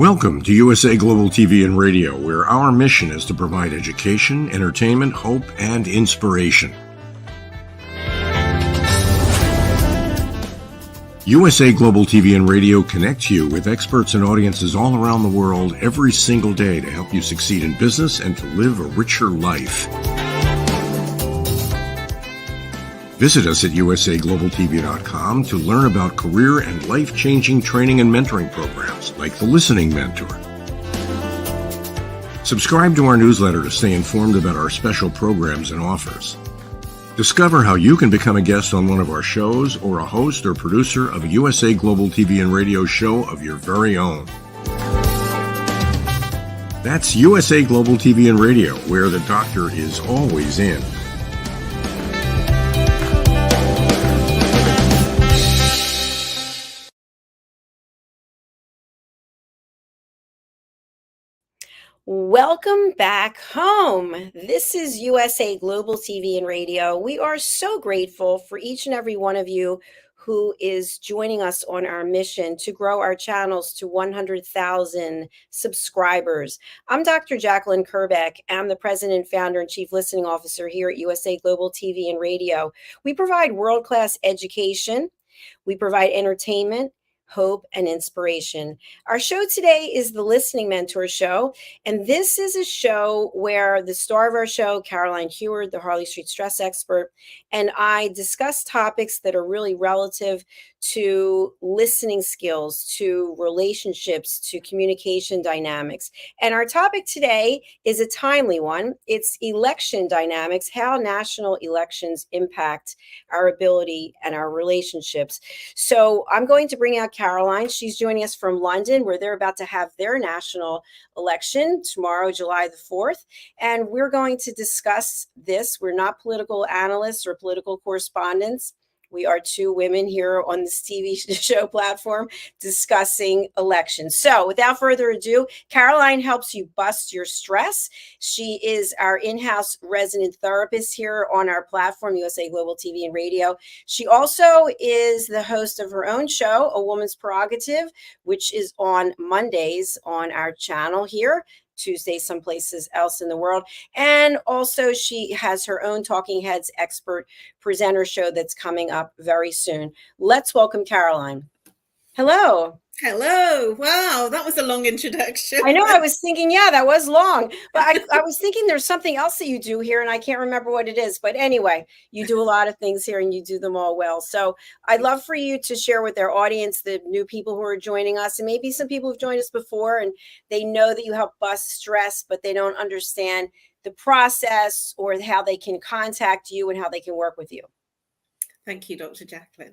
Welcome to USA Global TV and Radio, where our mission is to provide education, entertainment, hope, and inspiration. USA Global TV and Radio connects you with experts and audiences all around the world every single day to help you succeed in business and to live a richer life. Visit us at usaglobaltv.com to learn about career and life-changing training and mentoring programs like the Listening Mentor. Subscribe to our newsletter to stay informed about our special programs and offers. Discover how you can become a guest on one of our shows or a host or producer of a USA Global TV and Radio show of your very own. That's USA Global TV and Radio, where the doctor is always in. Welcome back home. This is USA Global TV and Radio. We are so grateful for each and every one of you who is joining us on our mission to grow our channels to 100,000 subscribers. I'm Dr. JACALYN KERBECK. I'm the President, Founder, and Chief Listening Officer here at USA Global TV and Radio. We provide world-class education. We provide entertainment, hope, and inspiration. Our show today is the Listening Mentor Show, and this is a show where the star of our show, Caroline.heward, the Harley Street stress expert, and I discuss topics that are really relative to listening skills, to relationships, to communication dynamics. And our topic today is a timely one. It's election dynamics, how national elections impact our ability and our relationships. So I'm going to bring out Caroline. She's joining us from London, where they're about to have their national election tomorrow, July the 4th. And we're going to discuss this. We're not political analysts or political correspondents. We are two women here on this TV show platform discussing elections. So without further ado, Caroline helps you bust your stress. She is our in-house resident therapist here on our platform, USA Global TV and Radio. She also is the host of her own show, A Woman's Prerogative, which is on Mondays on our channel here. Tuesdays some places else in the world. And also she has her own Talking Heads expert presenter show that's coming up very soon. Let's welcome Caroline. Hello. Hello. Wow, that was a long introduction. I know, I was thinking, yeah, that was long. But I was thinking there's something else that you do here, and I can't remember what it is. But anyway, you do a lot of things here, and you do them all well. So I'd love for you to share with our audience, the new people who are joining us, and maybe some people who've joined us before, and they know that you help bust stress, but they don't understand the process or how they can contact you and how they can work with you. Thank you, Dr. JACALYN.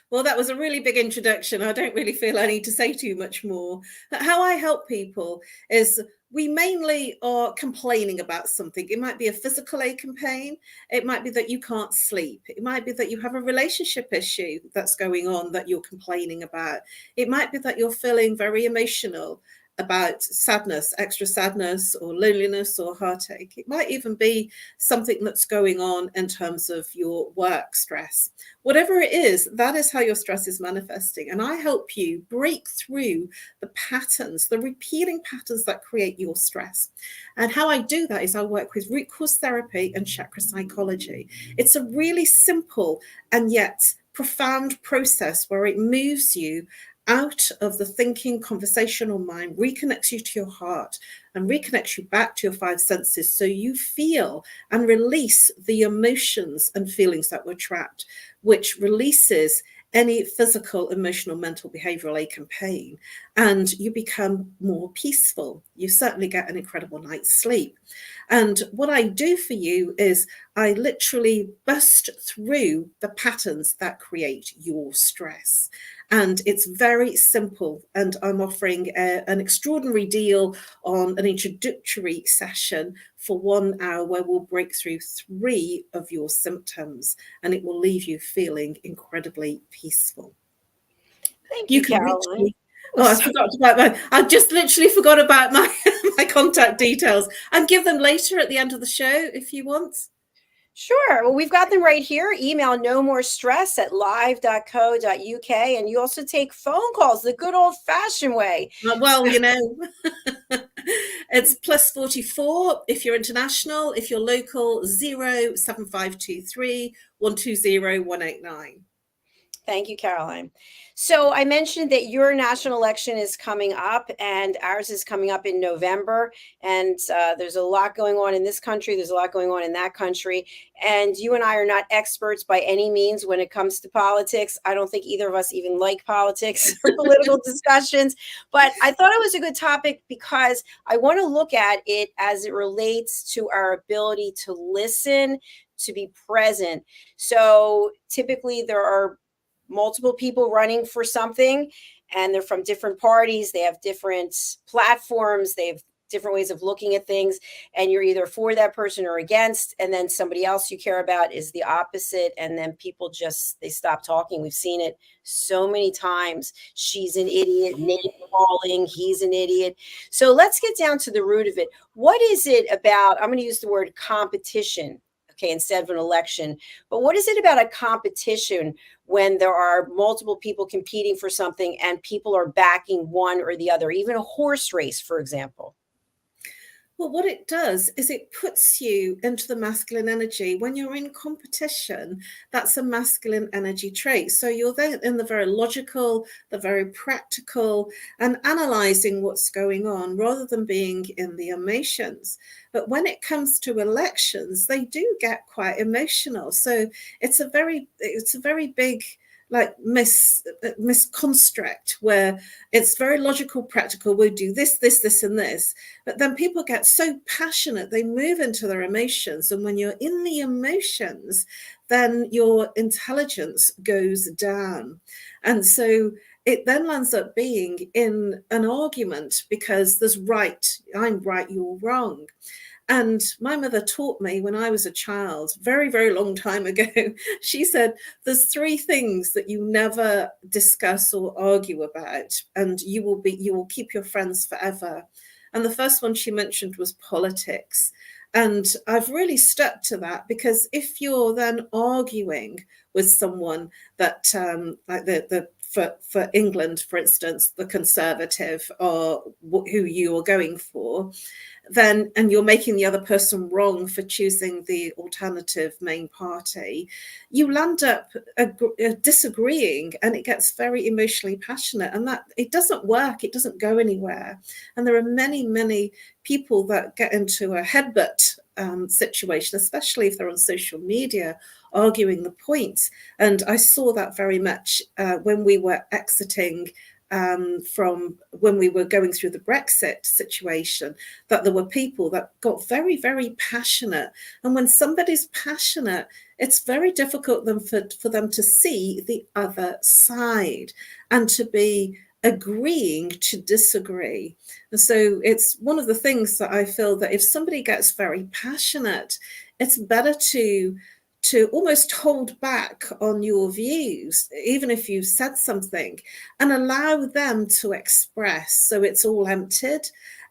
Well, that was a really big introduction. I don't really feel I need to say too much more. But how I help people is we mainly are complaining about something. It might be a physical ache and pain. It might be that you can't sleep. It might be that you have a relationship issue that's going on that you're complaining about. It might be that you're feeling very emotional about sadness, extra sadness, or loneliness, or heartache. It might even be something that's going on in terms of your work stress. Whatever it is, that is how your stress is manifesting. And I help you break through the patterns, the repeating patterns that create your stress. And how I do that is I work with root cause therapy and chakra psychology. It's a really simple and yet profound process where it moves you out of the thinking, conversational mind, reconnects you to your heart and reconnects you back to your five senses so you feel and release the emotions and feelings that were trapped, which releases any physical, emotional, mental, behavioral ache and pain, and you become more peaceful. You certainly get an incredible night's sleep. And what I do for you is I literally bust through the patterns that create your stress. And it's very simple. And I'm offering an extraordinary deal on an introductory session for 1 hour where we'll break through 3 of your symptoms and it will leave you feeling incredibly peaceful. Thank you, Caroline. I just literally forgot about my contact details. I'll give them later at the end of the show if you want. Sure. Well, we've got them right here. Email nomorestress@live.co.uk. And you also take phone calls the good old fashioned way. Well, it's +44 if you're international. If you're local, 07523 120 189. Thank you, Caroline. So I mentioned that your national election is coming up and ours is coming up in November. And there's a lot going on in this country. There's a lot going on in that country. And you and I are not experts by any means when it comes to politics. I don't think either of us even like politics or political discussions. But I thought it was a good topic because I want to look at it as it relates to our ability to listen, to be present. So typically there are multiple people running for something and they're from different parties. They have different platforms. They have different ways of looking at things. And you're either for that person or against. And then somebody else you care about is the opposite. And then people just, they stop talking. We've seen it so many times. She's an idiot, name calling, he's an idiot. So let's get down to the root of it. What is it about, I'm going to use the word competition, okay, instead of an election. But what is it about a competition when there are multiple people competing for something and people are backing one or the other, even a horse race, for example? Well, what it does is it puts you into the masculine energy. When you're in competition, that's a masculine energy trait. So you're there in the very logical, the very practical, and analyzing what's going on rather than being in the emotions. But when it comes to elections, they do get quite emotional. So it's a very big misconstruct where it's very logical, practical. We'll do this, and this. But then people get so passionate, they move into their emotions. And when you're in the emotions, then your intelligence goes down. And so it then lands up being in an argument because there's right, I'm right, you're wrong. And my mother taught me when I was a child, very, very long time ago, she said, there's 3 things that you never discuss or argue about, and you will keep your friends forever. And the first one she mentioned was politics. And I've really stuck to that because if you're then arguing with someone that like for England, for instance, the Conservative or who you are going for, then, and you're making the other person wrong for choosing the alternative main party, you land up disagreeing and it gets very emotionally passionate, and that it doesn't work. It doesn't go anywhere. And there are many, many people that get into a headbutt situation, especially if they're on social media, arguing the points. And I saw that very much when we were exiting from when we were going through the Brexit situation, that there were people that got very, very passionate. And when somebody's passionate, it's very difficult for them to see the other side and to be agreeing to disagree. And so it's one of the things that I feel that if somebody gets very passionate, it's better to almost hold back on your views, even if you've said something, and allow them to express so it's all emptied,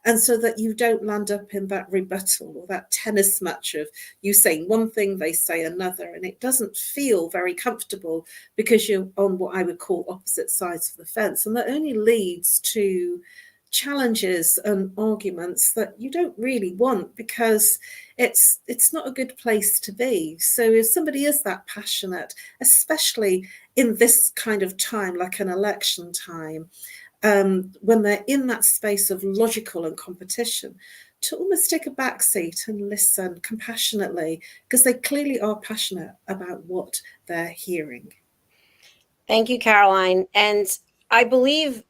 and so that you don't land up in that rebuttal or that tennis match of you saying one thing, they say another, and it doesn't feel very comfortable because you're on what I would call opposite sides of the fence, and that only leads to challenges and arguments that you don't really want because it's not a good place to be. So if somebody is that passionate, especially in this kind of time, like an election time, when they're in that space of logical and competition, to almost take a back seat and listen compassionately, because they clearly are passionate about what they're hearing. Thank you, Caroline. And I believe,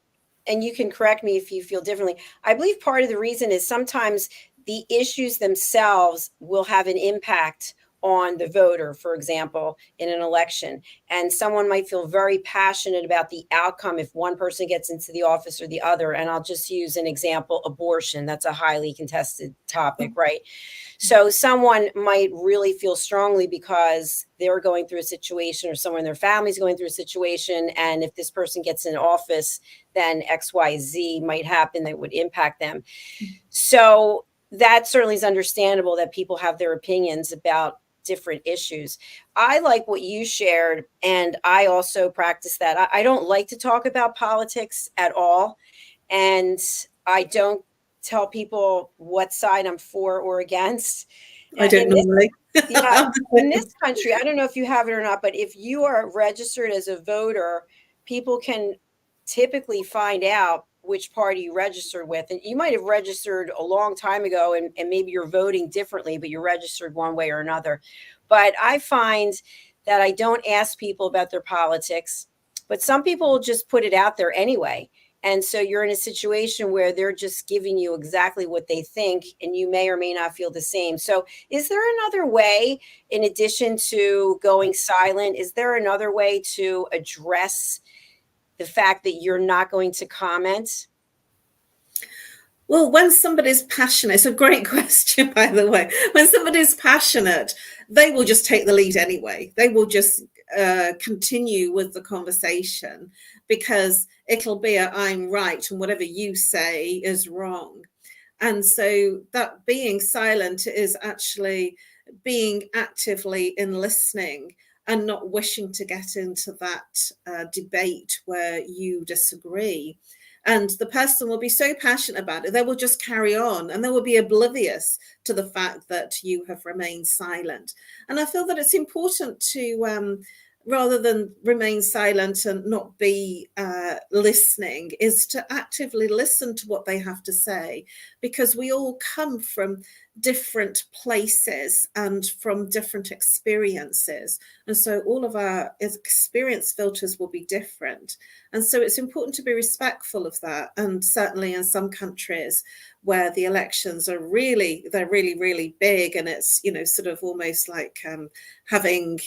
and you can correct me if you feel differently, I believe part of the reason is sometimes the issues themselves will have an impact on the voter, for example, in an election. And someone might feel very passionate about the outcome if one person gets into the office or the other. And I'll just use an example, abortion. That's a highly contested topic, right? So someone might really feel strongly because they're going through a situation or someone in their family is going through a situation. And if this person gets in office, then XYZ might happen that would impact them. So that certainly is understandable that people have their opinions about different issues. I like what you shared, and I also practice that. I don't like to talk about politics at all, and I don't tell people what side I'm for or against. I don't In this, normally. yeah, in this country, I don't know if you have it or not, but if you are registered as a voter, people can typically find out which party you registered with. And you might have registered a long time ago, and maybe you're voting differently, but you're registered one way or another. But I find that I don't ask people about their politics, but some people will just put it out there anyway. And so you're in a situation where they're just giving you exactly what they think, and you may or may not feel the same. So, is there another way, in addition to going silent, is there another way to address the fact that you're not going to comment? Well, when somebody's passionate, it's a great question, by the way. When somebody's passionate, they will just take the lead anyway. They will just continue with the conversation because it'll be I'm right and whatever you say is wrong. And so that being silent is actually being actively in listening and not wishing to get into that debate where you disagree. And the person will be so passionate about it, they will just carry on and they will be oblivious to the fact that you have remained silent. And I feel that it's important to, rather than remain silent and not be listening, is to actively listen to what they have to say, because we all come from different places and from different experiences. And so all of our experience filters will be different. And so it's important to be respectful of that. And certainly in some countries where the elections are they're really big, and it's, sort of almost like having,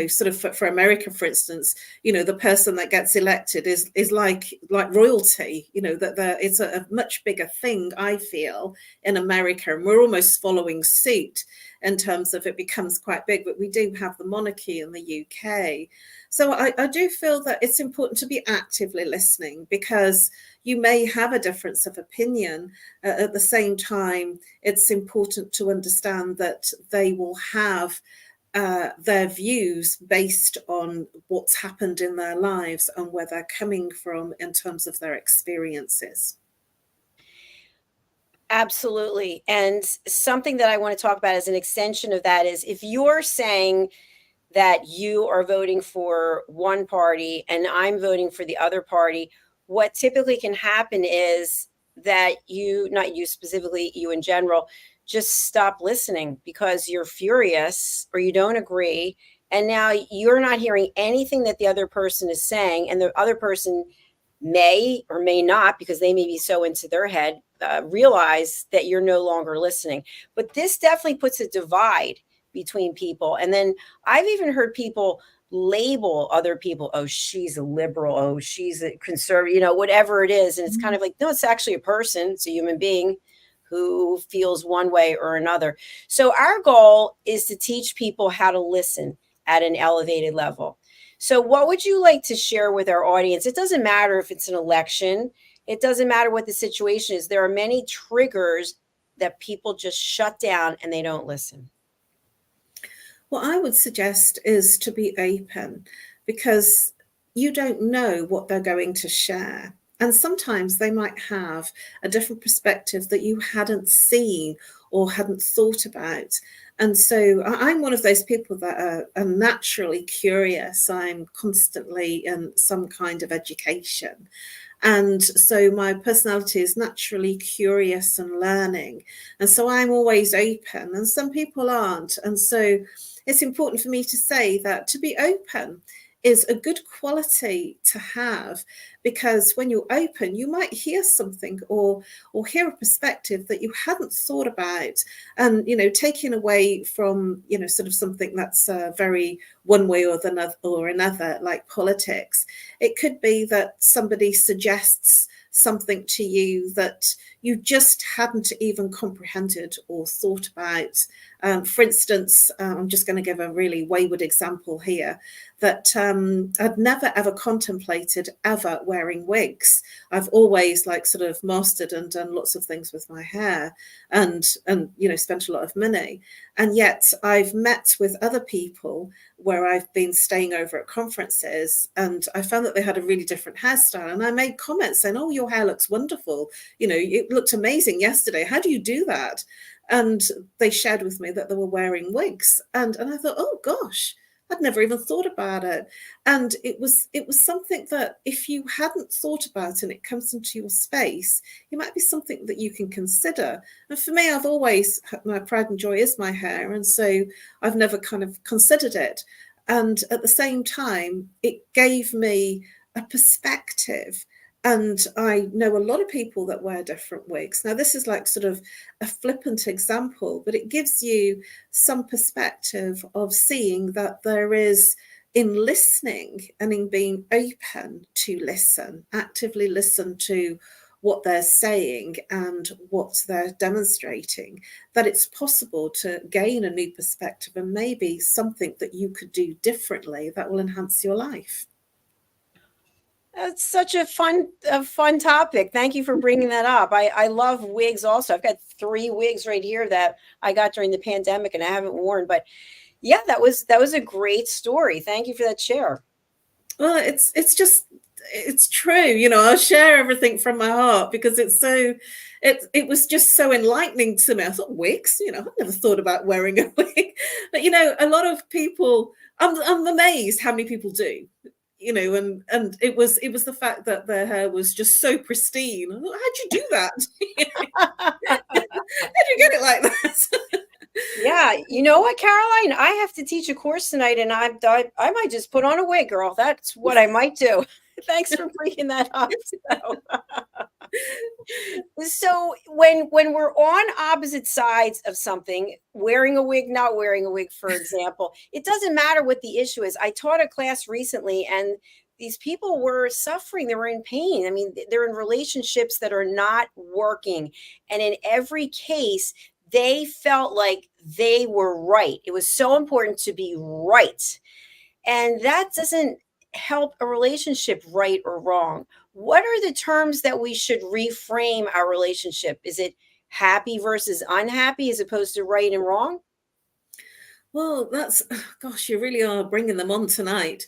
sort of for America, for instance, the person that gets elected is like royalty, that it's a much bigger thing, I feel, in America. And we're almost following suit in terms of it becomes quite big, but we do have the monarchy in the UK. So I do feel that it's important to be actively listening, because you may have a difference of opinion. At the same time, it's important to understand that they will have their views based on what's happened in their lives and where they're coming from in terms of their experiences. Absolutely. And something that I want to talk about as an extension of that is, if you're saying that you are voting for one party and I'm voting for the other party, what typically can happen is that you, not you specifically, you in general, just stop listening because you're furious or you don't agree. And now you're not hearing anything that the other person is saying. And the other person may or may not, because they may be so into their head, realize that you're no longer listening. But this definitely puts a divide between people. And then I've even heard people label other people, oh, she's a liberal, oh, she's a conservative, whatever it is. And it's kind of like, no, it's actually a person, it's a human being who feels one way or another. So our goal is to teach people how to listen at an elevated level. So what would you like to share with our audience? It doesn't matter if it's an election. It doesn't matter what the situation is. There are many triggers that people just shut down and they don't listen. What I would suggest is to be open, because you don't know what they're going to share. And sometimes they might have a different perspective that you hadn't seen or hadn't thought about. And so I'm one of those people that are naturally curious. I'm constantly in some kind of education. And so my personality is naturally curious and learning. And so I'm always open, and some people aren't. And so it's important for me to say that to be open is a good quality to have, because when you're open, you might hear something or hear a perspective that you hadn't thought about, and taking away from sort of something that's very one way or another, like politics. It could be that somebody suggests something to you that you just hadn't even comprehended or thought about. For instance, I'm just going to give a really wayward example here, that I'd never ever contemplated ever wearing wigs. I've always like sort of mastered and done lots of things with my hair, and spent a lot of money. And yet I've met with other people where I've been staying over at conferences, and I found that they had a really different hairstyle. And I made comments saying, "Oh, your hair looks wonderful. It looked amazing yesterday. How do you do that?" And they shared with me that they were wearing wigs. And I thought, oh gosh, I'd never even thought about it. And it was something that if you hadn't thought about and it comes into your space, it might be something that you can consider. And for me, I've always, my pride and joy is my hair. And so I've never kind of considered it. And at the same time, it gave me a perspective. And I know a lot of people that wear different wigs. Now, this is like sort of a flippant example, but it gives you some perspective of seeing that there is, in listening and in being open to listen, actively listen to what they're saying and what they're demonstrating, that it's possible to gain a new perspective and maybe something that you could do differently that will enhance your life. That's such a fun topic. Thank you for bringing that up. I love wigs also. I've got 3 wigs right here that I got during the pandemic and I haven't worn. But yeah, that was a great story. Thank you for that share. Well, it's true. I'll share everything from my heart because it was just so enlightening to me. I thought, wigs, I've never thought about wearing a wig. But a lot of people, I'm amazed how many people do. And it was the fact that their hair was just so pristine. I thought, how'd you do that? How'd you get it like that? Yeah, you know what, Caroline? I have to teach a course tonight, and I might just put on a wig, girl. That's what I might do. Thanks for bringing that up. So when we're on opposite sides of something, wearing a wig, not wearing a wig, for example, it doesn't matter what the issue is. I taught a class recently, and these people were suffering. They were in pain. I mean, they're in relationships that are not working. And in every case, they felt like they were right. It was so important to be right. And that doesn't help a relationship, right or wrong. What are the terms that we should reframe our relationship? Is it happy versus unhappy as opposed to right and wrong? Well, gosh, you really are bringing them on tonight.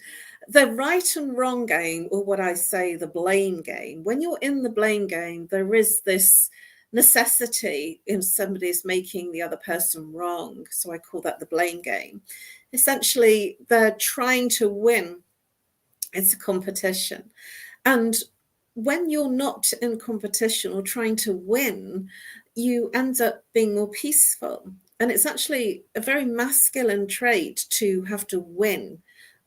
The right and wrong game, or what I say, the blame game. When you're in the blame game, there is this necessity in somebody's making the other person wrong. So I call that the blame game. Essentially, they're trying to win. It's a competition. And when you're not in competition or trying to win, you end up being more peaceful. And it's actually a very masculine trait to have to win.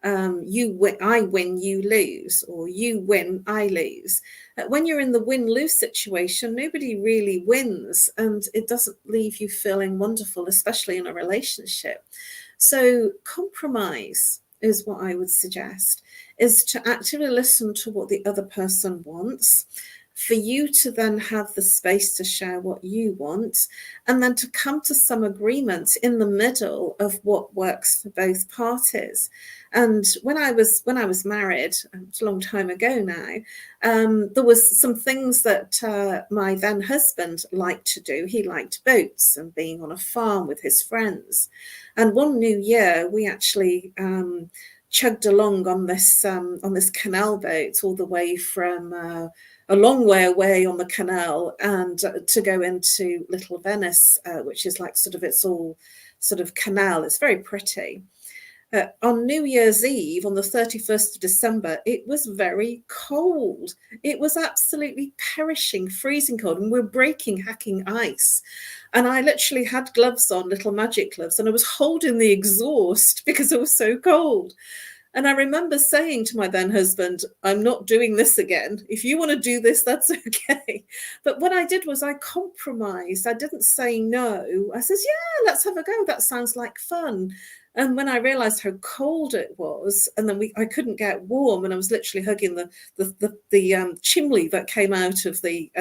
You win, I win, you lose, or you win, I lose. When you're in the win-lose situation, nobody really wins, and it doesn't leave you feeling wonderful, especially in a relationship. So compromise is what I would suggest, is to actively listen to what the other person wants, for you to then have the space to share what you want, and then to come to some agreement in the middle of what works for both parties. And when I was married, it's a long time ago now, there was some things that my then husband liked to do. He liked boats and being on a farm with his friends. And one New Year, we actually chugged along on this canal boat all the way from a long way away on the canal and to go into Little Venice, which is like it's all sort of canal. It's very pretty. On New Year's Eve, on the 31st of December, it was very cold. It was absolutely perishing, freezing cold, and we're hacking ice. And I literally had gloves on, little magic gloves, and I was holding the exhaust because it was so cold. And I remember saying to my then husband, I'm not doing this again. If you want to do this, that's okay. But what I did was I compromised. I didn't say no. I said, yeah, let's have a go. That sounds like fun. And when I realized how cold it was, and then I couldn't get warm, and I was literally hugging the chimney that came out of the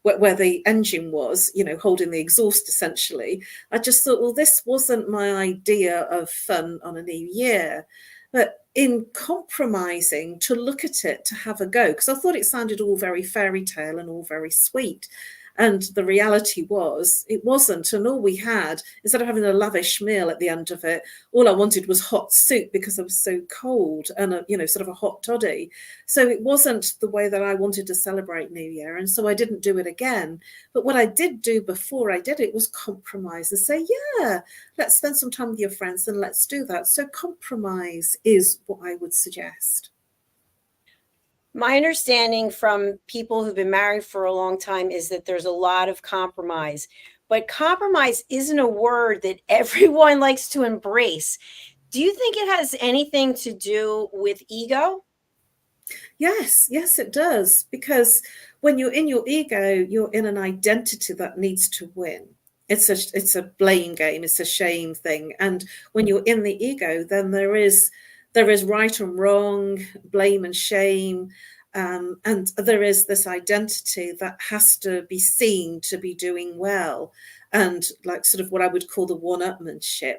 where the engine was, holding the exhaust essentially. I just thought, well, this wasn't my idea of fun on a new year. But in compromising to look at it, to have a go, because I thought it sounded all very fairy tale and all very sweet. And the reality was, it wasn't. And all we had, instead of having a lavish meal at the end of it, all I wanted was hot soup because I was so cold and, sort of a hot toddy. So it wasn't the way that I wanted to celebrate New Year. And so I didn't do it again. But what I did do before I did it was compromise and say, yeah, let's spend some time with your friends and let's do that. So compromise is what I would suggest. My understanding from people who've been married for a long time is that there's a lot of compromise, but compromise isn't a word that everyone likes to embrace. Do you think it has anything to do with ego? Yes, it does. Because when you're in your ego, you're in an identity that needs to win. It's a blame game. It's a shame thing. And when you're in the ego, then there is right and wrong, blame and shame. And there is this identity that has to be seen to be doing well. And like sort of what I would call the one-upmanship.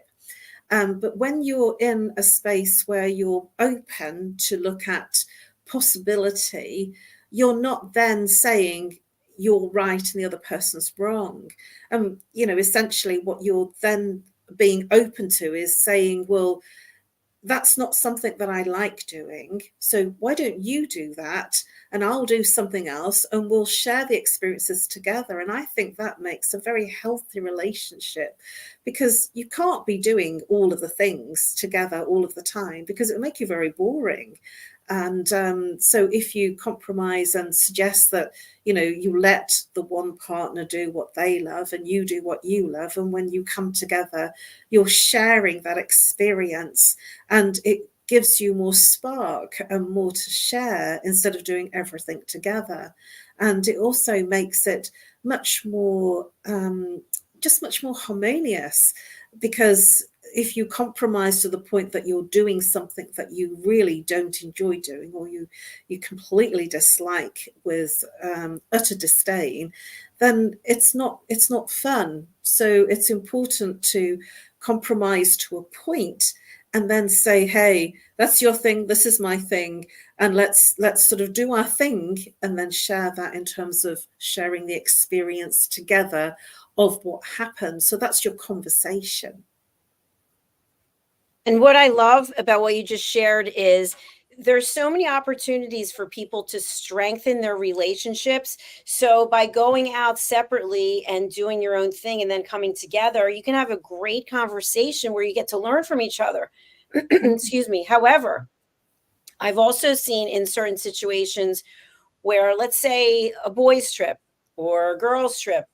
But when you're in a space where you're open to look at possibility, you're not then saying you're right and the other person's wrong. Essentially what you're then being open to is saying, well, that's not something that I like doing. So why don't you do that? And I'll do something else and we'll share the experiences together. And I think that makes a very healthy relationship, because you can't be doing all of the things together all of the time because it'll make you very boring. And so if you compromise and suggest that, you let the one partner do what they love and you do what you love, and when you come together, you're sharing that experience and it gives you more spark and more to share instead of doing everything together. And it also makes it much more, much more harmonious, because if you compromise to the point that you're doing something that you really don't enjoy doing, or you completely dislike with utter disdain, then it's not fun. So it's important to compromise to a point and then say, hey, that's your thing, this is my thing, and let's sort of do our thing, and then share that in terms of sharing the experience together of what happened. So that's your conversation. And what I love about what you just shared is there's so many opportunities for people to strengthen their relationships. So by going out separately and doing your own thing and then coming together, you can have a great conversation where you get to learn from each other. Excuse me. However, I've also seen in certain situations where, let's say, a boys' trip or a girls' trip,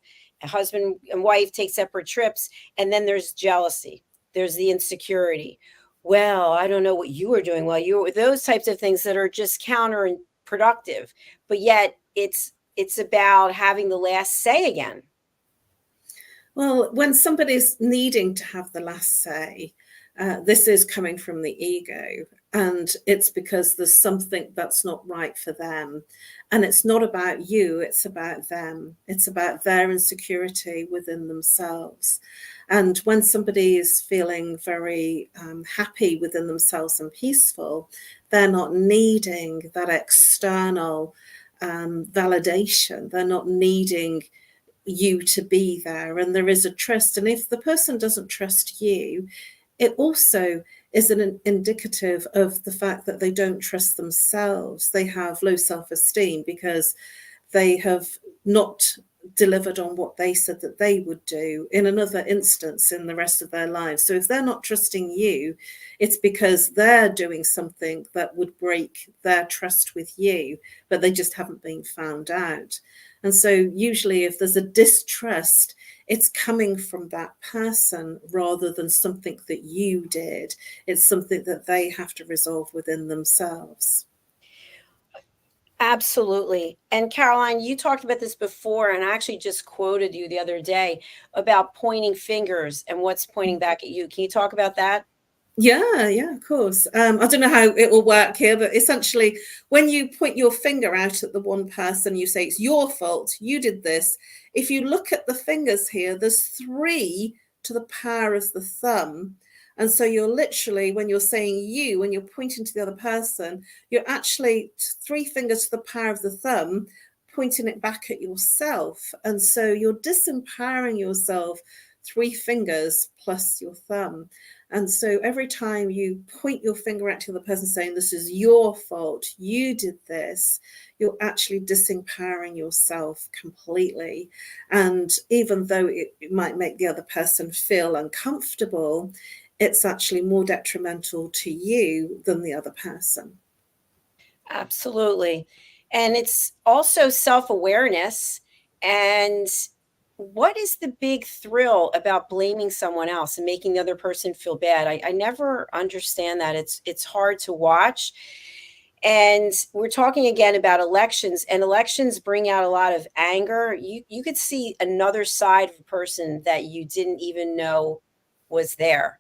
a husband and wife take separate trips, and then there's jealousy. There's the insecurity. Well, I don't know what you were doing while you were with those types of things that are just counterproductive. But yet it's about having the last say again. Well, when somebody's needing to have the last say, this is coming from the ego, and it's because there's something that's not right for them. And it's not about you, it's about them. It's about their insecurity within themselves. And when somebody is feeling very happy within themselves and peaceful, they're not needing that external validation. They're not needing you to be there, and there is a trust. And if the person doesn't trust you, it also is an indicative of the fact that they don't trust themselves. They have low self-esteem because they have not delivered on what they said that they would do in another instance in the rest of their lives. So if they're not trusting you, it's because they're doing something that would break their trust with you, but they just haven't been found out. And so usually if there's a distrust, it's coming from that person rather than something that you did. It's something that they have to resolve within themselves. Absolutely. And Caroline, you talked about this before, and I actually just quoted you the other day about pointing fingers and what's pointing back at you. Can you talk about that? Yeah, of course. I don't know how it will work here, but essentially, when you point your finger out at the one person, you say it's your fault, you did this. If you look at the fingers here, there's 3 to the power of the thumb. And so you're literally, when you're saying you, when you're pointing to the other person, you're actually 3 fingers to the power of the thumb, pointing it back at yourself. And so you're disempowering yourself 3 fingers plus your thumb. And so every time you point your finger at the other person saying, this is your fault, you did this, you're actually disempowering yourself completely. And even though it might make the other person feel uncomfortable, it's actually more detrimental to you than the other person. Absolutely. And it's also self-awareness. And what is the big thrill about blaming someone else and making the other person feel bad? I never understand that. It's hard to watch. And we're talking again about elections, and elections bring out a lot of anger. You could see another side of a person that you didn't even know was there.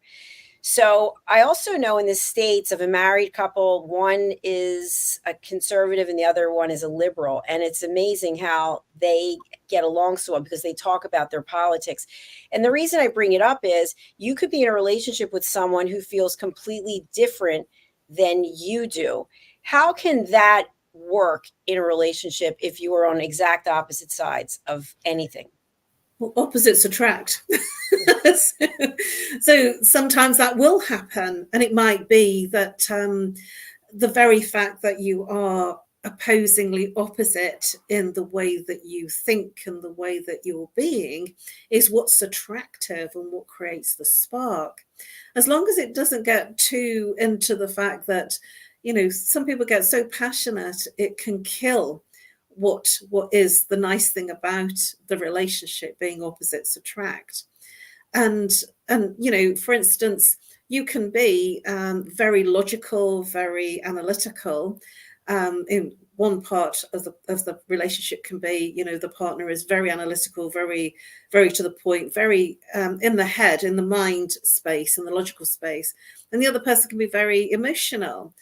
So I also know in the States of a married couple, one is a conservative and the other one is a liberal. And it's amazing how they get along so well because they talk about their politics. And the reason I bring it up is you could be in a relationship with someone who feels completely different than you do. How can that work in a relationship if you are on exact opposite sides of anything? Well, opposites attract. So sometimes that will happen, and it might be that the very fact that you are opposingly opposite in the way that you think and the way that you're being is what's attractive and what creates the spark. As long as it doesn't get too into the fact that, some people get so passionate it can kill what is the nice thing about the relationship being opposites attract. And for instance, you can be very logical, very analytical. In one part of the relationship can be, the partner is very analytical, very very to the point, very in the head, in the mind space, in the logical space, and the other person can be very emotional,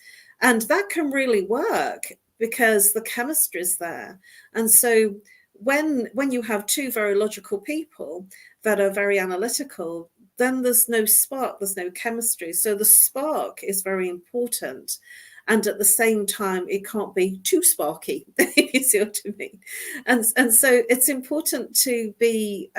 and that can really work because the chemistry is there. And so when you have 2 very logical people that are very analytical, then there's no spark, there's no chemistry. So the spark is very important. And at the same time, it can't be too sparky, you see what I mean? And so it's important to be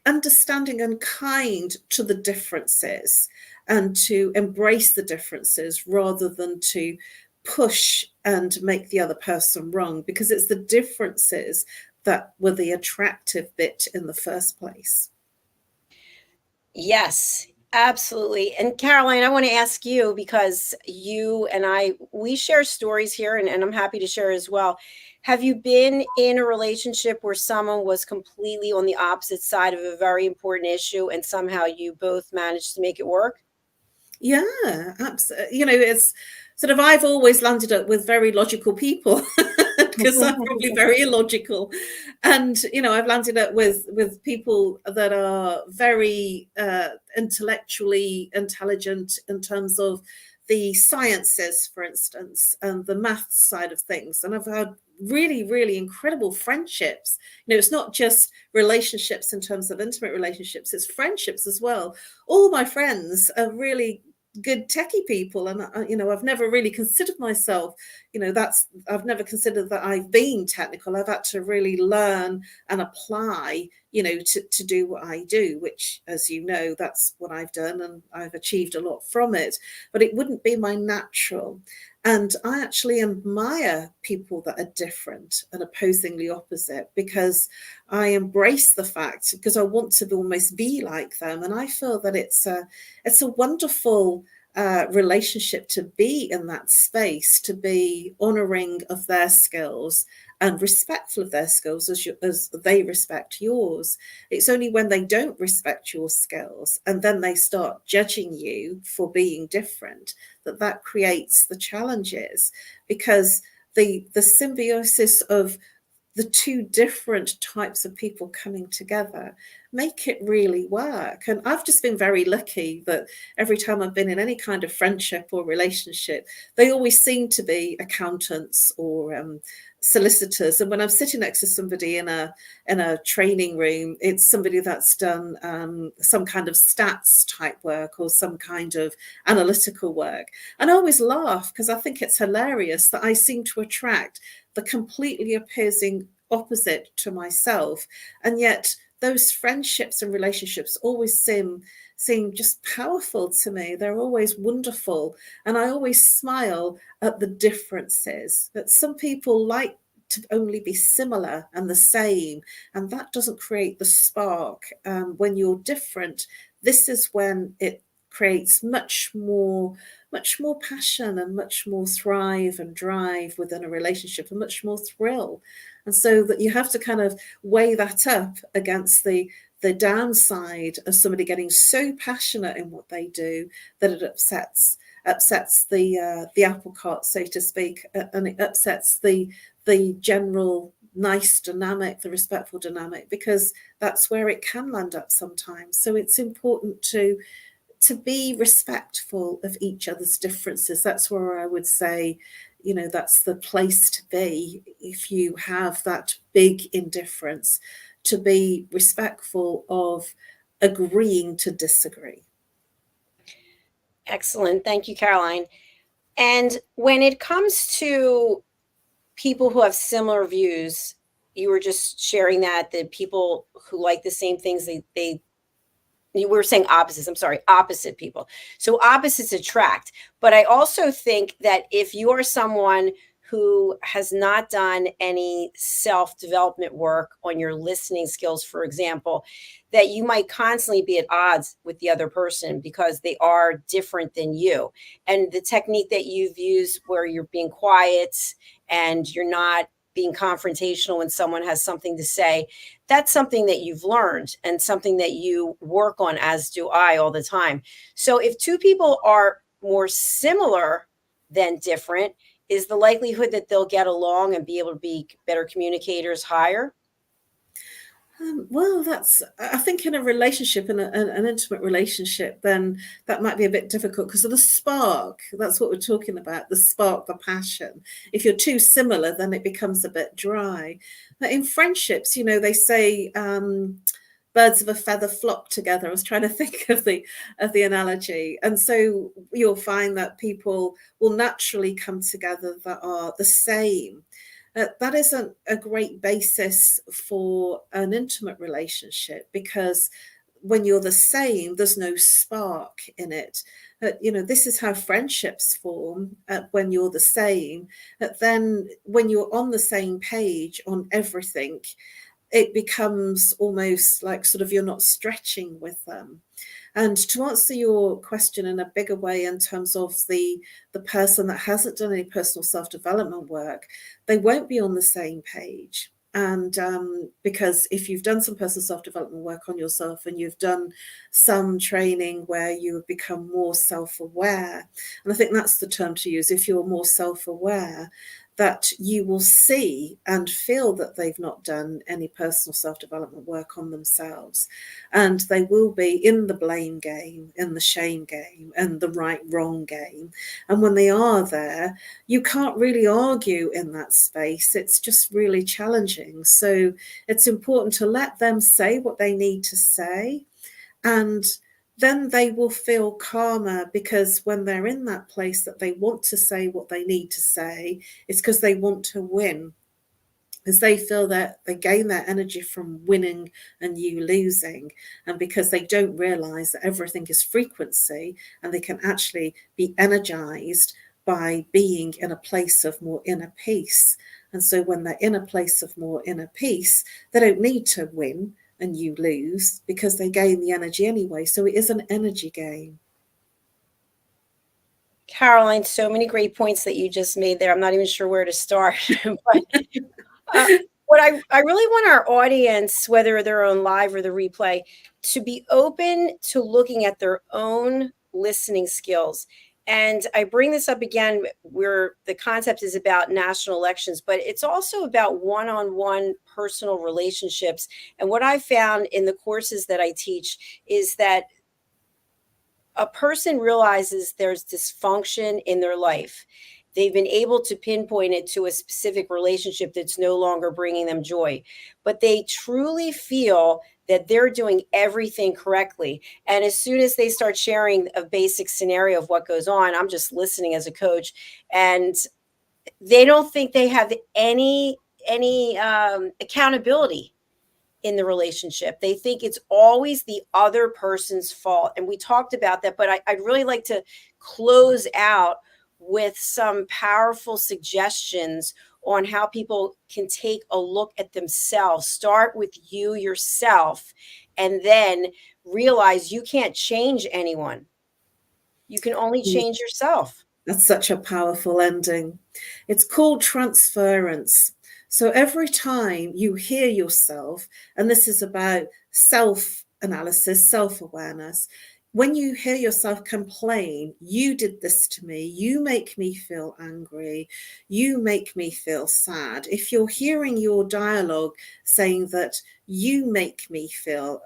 understanding and kind to the differences and to embrace the differences rather than to push and make the other person wrong, because it's the differences that were the attractive bit in the first place. Yes, absolutely. And Caroline, I want to ask you because you and I, we share stories here, and I'm happy to share as well. Have you been in a relationship where someone was completely on the opposite side of a very important issue and somehow you both managed to make it work? Yeah, absolutely. It's sort of, I've always landed up with very logical people because I'm probably very illogical. And, I've landed up with people that are very intellectually intelligent in terms of the sciences, for instance, and the maths side of things. And I've had really, really incredible friendships. It's not just relationships in terms of intimate relationships, it's friendships as well. All my friends are really good techie people, and I've never really considered myself, I've never considered that I've been technical. I've had to really learn and apply, to do what I do, which, as you know, that's what I've done, and I've achieved a lot from it, but it wouldn't be my natural. And I actually admire people that are different and opposingly opposite, because I embrace the fact, because I want to almost be like them. And I feel that it's a wonderful relationship to be in that space, to be honoring of their skills and respectful of their skills as they respect yours. It's only when they don't respect your skills and then they start judging you for being different that creates the challenges, because the symbiosis of the two different types of people coming together make it really work. And I've just been very lucky that every time I've been in any kind of friendship or relationship, they always seem to be accountants or solicitors. And when I'm sitting next to somebody in a training room, it's somebody that's done some kind of stats type work or some kind of analytical work. And I always laugh because I think it's hilarious that I seem to attract the completely opposing opposite to myself, and yet those friendships and relationships always seem just powerful to me. They're always wonderful, and I always smile at the differences. That some people like to only be similar and the same, and that doesn't create the spark. When you're different, this is when it creates much more passion and much more thrive and drive within a relationship, and much more thrill. And so that you have to kind of weigh that up against the downside of somebody getting so passionate in what they do that it upsets the apple cart, so to speak, and it upsets the general nice dynamic, the respectful dynamic, because that's where it can land up sometimes. So it's important to be respectful of each other's differences. That's where I would say, that's the place to be if you have that big indifference, to be respectful of agreeing to disagree. Excellent. Thank you, Caroline. And when it comes to people who have similar views, you were just sharing that the people who like the same things, you were saying opposites. I'm sorry, opposite people. So opposites attract. But I also think that if you are someone who has not done any self-development work on your listening skills, for example, that you might constantly be at odds with the other person because they are different than you. And the technique that you've used where you're being quiet and you're not being confrontational when someone has something to say, that's something that you've learned and something that you work on, as do I, all the time. So if two people are more similar than different, is the likelihood that they'll get along and be able to be better communicators higher? Well, I think in a relationship, in an intimate relationship, then that might be a bit difficult because of the spark. That's what we're talking about, the spark, the passion. If you're too similar, then it becomes a bit dry. But in friendships, they say birds of a feather flock together. I was trying to think of the analogy. And so you'll find that people will naturally come together that are the same. That isn't a great basis for an intimate relationship, because when you're the same, there's no spark in it. This is how friendships form when you're the same. Then when you're on the same page on everything, it becomes almost like sort of you're not stretching with them. And to answer your question in a bigger way, in terms of the person that hasn't done any personal self-development work, they won't be on the same page. And because if you've done some personal self-development work on yourself and you've done some training where you have become more self-aware, and I think that's the term to use, if you're more self-aware, that you will see and feel that they've not done any personal self-development work on themselves. And they will be in the blame game, in the shame game, and the right-wrong game. And when they are there, you can't really argue in that space. It's just really challenging. So it's important to let them say what they need to say, and then they will feel calmer, because when they're in that place that they want to say what they need to say, it's because they want to win, because they feel that they gain their energy from winning and you losing, and because they don't realize that everything is frequency and they can actually be energized by being in a place of more inner peace. And so when they're in a place of more inner peace, they don't need to win and you lose, because they gain the energy anyway. So it is an energy game. Caroline, so many great points that you just made there. I'm not even sure where to start. But what I really want our audience, whether they're on live or the replay, to be open to looking at their own listening skills And I bring this up again where the concept is about national elections, but it's also about one-on-one personal relationships. And what I found in the courses that I teach is that a person realizes there's dysfunction in their life. They've been able to pinpoint it to a specific relationship that's no longer bringing them joy, but they truly feel that they're doing everything correctly. And as soon as they start sharing a basic scenario of what goes on, I'm just listening as a coach, and they don't think they have any accountability in the relationship. They think it's always the other person's fault. And we talked about that, but I'd really like to close out with some powerful suggestions on how people can take a look at themselves. Start with you yourself, and then realize you can't change anyone. You can only change yourself. That's such a powerful ending. It's called transference. So every time you hear yourself, and this is about self-analysis, self-awareness, when you hear yourself complain, you did this to me, you make me feel angry, you make me feel sad. If you're hearing your dialogue saying that you make me feel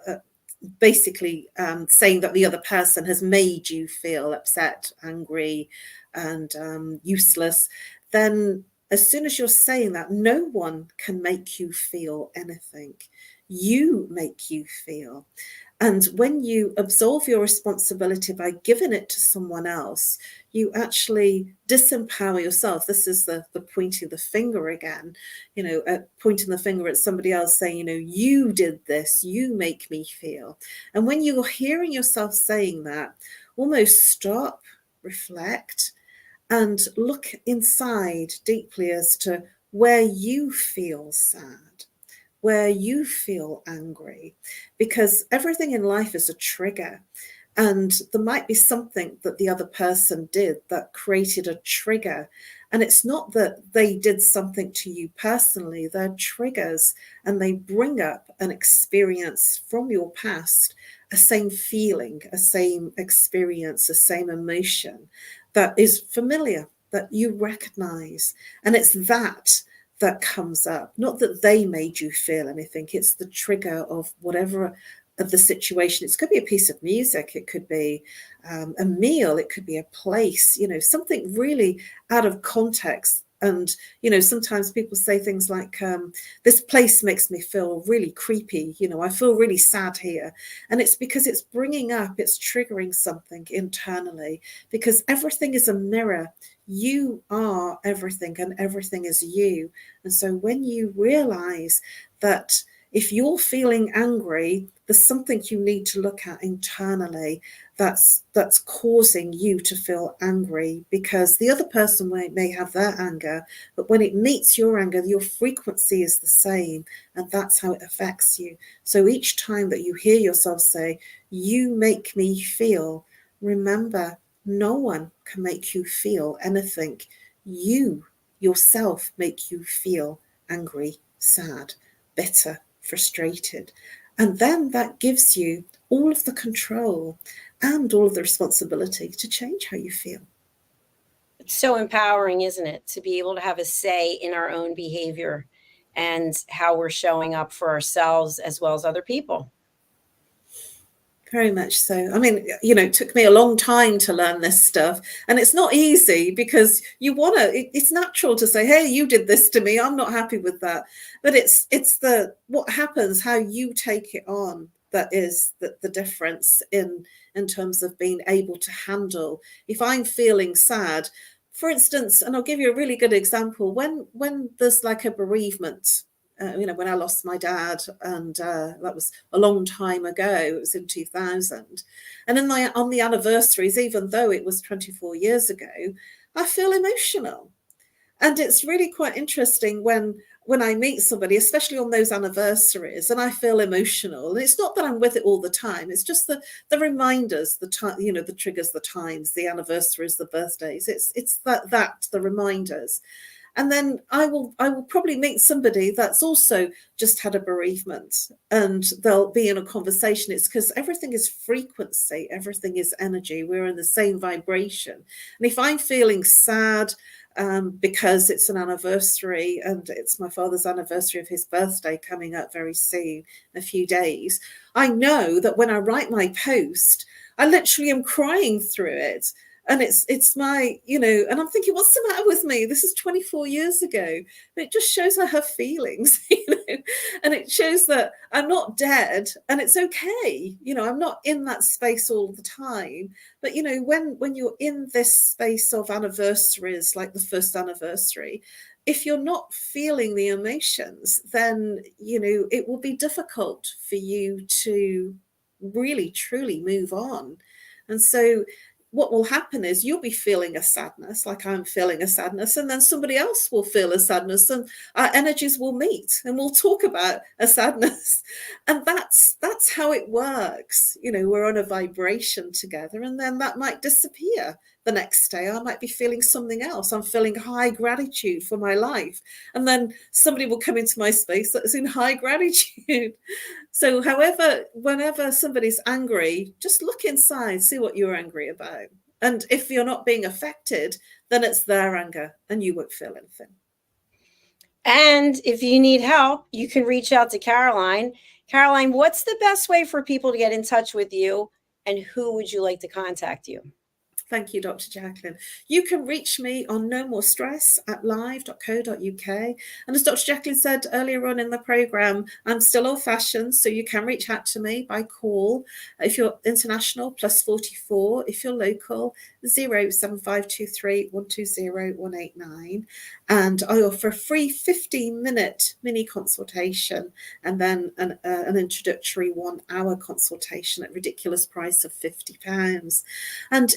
basically saying that the other person has made you feel upset, angry, and useless, then as soon as you're saying that, no one can make you feel anything. You make you feel. And when you absolve your responsibility by giving it to someone else, you actually disempower yourself. This is the pointing the finger again, pointing the finger at somebody else saying, you did this, you make me feel. And when you're hearing yourself saying that, almost stop, reflect, and look inside deeply as to where you feel sad, where you feel angry, because everything in life is a trigger. And there might be something that the other person did that created a trigger. And it's not that they did something to you personally, they're triggers, and they bring up an experience from your past, a same feeling, a same experience, a same emotion that is familiar, that you recognize. And it's that comes up, not that they made you feel anything. It's the trigger of whatever of the situation. It could be a piece of music, it could be a meal, it could be a place, something really out of context. And sometimes people say things like, this place makes me feel really creepy, I feel really sad here. And it's because it's bringing up, it's triggering something internally, because everything is a mirror. You are everything, and everything is you. And so when you realize that if you're feeling angry, there's something you need to look at internally that's causing you to feel angry, because the other person may have their anger, but when it meets your anger, your frequency is the same, and that's how it affects you. So each time that you hear yourself say, you make me feel, remember, no one can make you feel anything. You yourself make you feel angry, sad, bitter, frustrated. And then that gives you all of the control and all of the responsibility to change how you feel. It's so empowering, isn't it, to be able to have a say in our own behavior and how we're showing up for ourselves as well as other people. Very much so. I mean, it took me a long time to learn this stuff, and it's not easy, because it's natural to say, hey, you did this to me, I'm not happy with that. But it's what happens, how you take it on, that is the difference in terms of being able to handle. If I'm feeling sad, for instance, and I'll give you a really good example, when there's like a bereavement, when I lost my dad, and that was a long time ago, it was in 2000. And then on the anniversaries, even though it was 24 years ago, I feel emotional. And it's really quite interesting when I meet somebody, especially on those anniversaries, and I feel emotional. And it's not that I'm with it all the time. It's just the reminders, the time, the triggers, the times, the anniversaries, the birthdays. It's the reminders. And then I will probably meet somebody that's also just had a bereavement, and they'll be in a conversation. It's because everything is frequency, everything is energy. We're in the same vibration. And if I'm feeling sad because it's an anniversary, and it's my father's anniversary of his birthday coming up very soon, in a few days, I know that when I write my post, I literally am crying through it. And it's my, and I'm thinking, what's the matter with me? This is 24 years ago. But it just shows her feelings, and it shows that I'm not dead, and it's okay. I'm not in that space all the time. But, when you're in this space of anniversaries, like the first anniversary, if you're not feeling the emotions, then, it will be difficult for you to really, truly move on. And so what will happen is you'll be feeling a sadness, like I'm feeling a sadness, and then somebody else will feel a sadness, and our energies will meet, and we'll talk about a sadness. And that's how it works. We're on a vibration together, and then that might disappear. The next day I might be feeling something else. I'm feeling high gratitude for my life, and then somebody will come into my space that is in high gratitude. So whenever somebody's angry, just look inside, see what you're angry about. And if you're not being affected, then it's their anger, and you won't feel anything. And if you need help, you can reach out to Caroline. Caroline, what's the best way for people to get in touch with you, and who would you like to contact you? Thank you, Dr. JACALYN. You can reach me on nomorestress at live.co.uk. And as Dr. JACALYN said earlier on in the program, I'm still old-fashioned, so you can reach out to me by call. If you're international, +44. If you're local, 07523 120 189. And I offer a free 15-minute mini consultation, and then an introductory 1-hour consultation at a ridiculous price of £50. And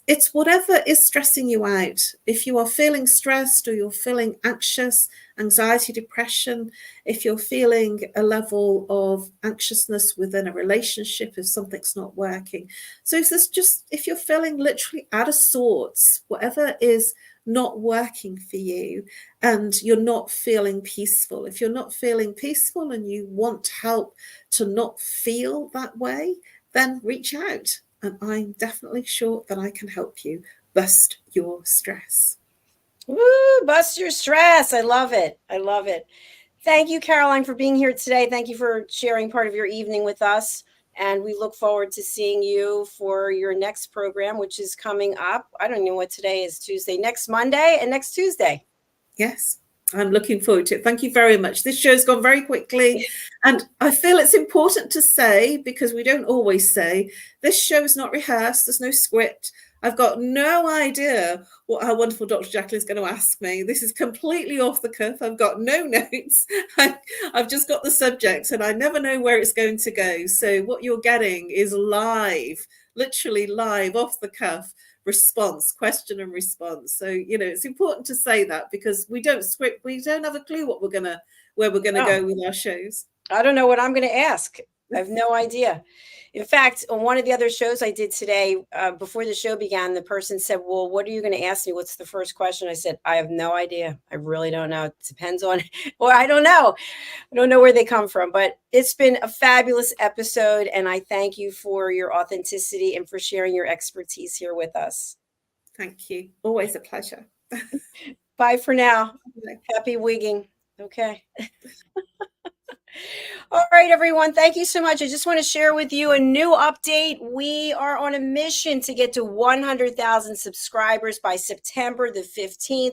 it's whatever is stressing you out. If you are feeling stressed, or you're feeling anxious, anxiety, depression, if you're feeling a level of anxiousness within a relationship, if something's not working. So if you're feeling literally out of sorts, whatever is not working for you, and you're not feeling peaceful, if you're not feeling peaceful and you want help to not feel that way, then reach out. And I'm definitely sure that I can help you bust your stress. Woo, bust your stress. I love it. I love it. Thank you, Caroline, for being here today. Thank you for sharing part of your evening with us. And we look forward to seeing you for your next program, which is coming up. I don't know what today is, Tuesday, next Monday and next Tuesday. Yes, I'm looking forward to it. Thank you very much. This show's gone very quickly. And I feel it's important to say, because we don't always say, this show is not rehearsed. There's no script. I've got no idea what our wonderful Dr. JACALYN is going to ask me. This is completely off the cuff. I've got no notes. I've just got the subject, and I never know where it's going to go. So what you're getting is live, literally live, off the cuff response, question and response. So, it's important to say that, because we don't script. We don't have a clue where we're going to go with our shows. I don't know what I'm going to ask. I have no idea. In fact, on one of the other shows I did today, before the show began, the person said, well, what are you going to ask me? What's the first question? I said, I have no idea. I really don't know. It depends on, or I don't know. I don't know where they come from, but it's been a fabulous episode. And I thank you for your authenticity and for sharing your expertise here with us. Thank you. Always a pleasure. Bye for now. Happy wigging. Okay. All right, everyone. Thank you so much. I just want to share with you a new update. We are on a mission to get to 100,000 subscribers by September the 15th.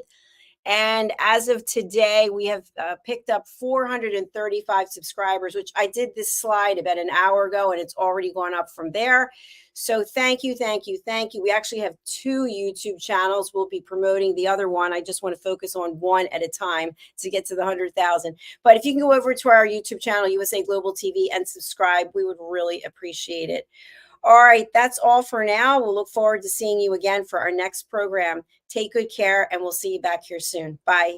And as of today, we have picked up 435 subscribers, which I did this slide about an hour ago, and it's already gone up from there. So thank you, thank you, thank you. We actually have 2 YouTube channels. We'll be promoting the other one. I just want to focus on one at a time to get to the 100,000. But if you can go over to our YouTube channel, USA Global TV, and subscribe, we would really appreciate it. All right, that's all for now. We'll look forward to seeing you again for our next program. Take good care, and we'll see you back here soon. Bye.